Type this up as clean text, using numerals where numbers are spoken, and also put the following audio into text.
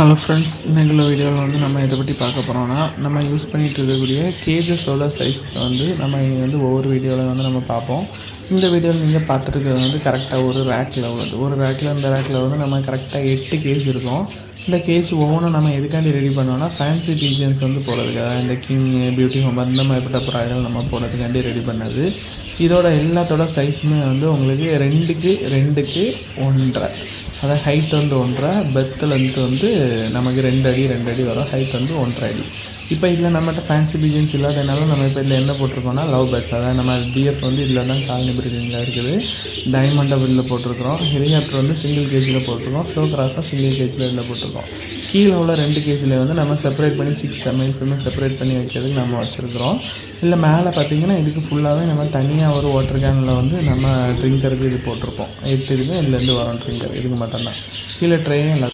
Hello friends, இன்றைக்குள்ள வீடியோவில் வந்து நம்ம இதை பற்றி பார்க்க போகிறோம்னா, நம்ம யூஸ் பண்ணிகிட்டு இருக்கக்கூடிய கேஜஸோட சைஸஸ் வந்து நம்ம இங்கே வந்து ஒவ்வொரு வீடியோவில் வந்து நம்ம பார்ப்போம். இந்த வீடியோவில் நீங்கள் பார்த்துருக்கிறது வந்து கரெக்டாக ஒரு ரேக்கில் வருது. ஒரு ரேக்கில் இந்த ரேக்கில் வந்து நம்ம கரெக்டாக 8 கேஜ் இருக்கும். இந்த கேஜ் ஒவ்வொன்றும் நம்ம எதுக்காண்டி ரெடி பண்ணோம்னா, ஃபேன்சி பீஜன்ஸ் வந்து போடுறதுக்காக, இந்த கிங், பியூட்டி ஹோம் அந்த மாதிரிப்பட்ட ப்ராடக்ட்கள் நம்ம போடுறதுக்காண்டி ரெடி பண்ணது. இதோட எல்லாத்தோட சைஸுமே வந்து உங்களுக்கு 2க்கு 1.5, அதாவது ஹைட் வந்து 1.5, பெர்த் லென்த் வந்து நமக்கு 2 அடி 2 அடி வரும். ஹைட் வந்து 1.5 அடி. இப்போ இதில் நம்மகிட்ட ஃபேன்சி பீஜன்ஸ் இல்லாதனால நம்ம இப்போ இதில் என்ன போட்டிருக்கோம்னா, லவ் பேர்ட்ஸ், அதாவது நம்ம டிஎஃப் வந்து இதில் தான் காலனி பிரீடிங்கில் இருக்குது. டைமண்ட் இதில் போட்டிருக்கிறோம். ஹெலிகாப்டர் வந்து சிங்கிள் கேஜில் போட்டிருக்கோம். ஷோ கிராஸாக சிங்கிள் கேஜில் இதில் போட்டிருக்கோம். கீழே உள்ள 2 கேஜில் வந்து நம்ம செப்பரேட் பண்ணி 6 மேல் ஃபீமேல் செப்பரேட் பண்ணி வைக்கிறதுக்கு நம்ம வச்சுருக்கிறோம். இல்லை மேலே பார்த்திங்கன்னா இதுக்கு ஃபுல்லாகவே நம்ம தனியாக ஒரு வாட்டர் கேனில் வந்து நம்ம ட்ரிங்கருக்கு இது போட்டிருப்போம். 8 இதுக்கு இதுலேருந்து வரோம் ட்ரிங்கர், இதுக்கு மட்டும்தான். கீழே ட்ரேயும்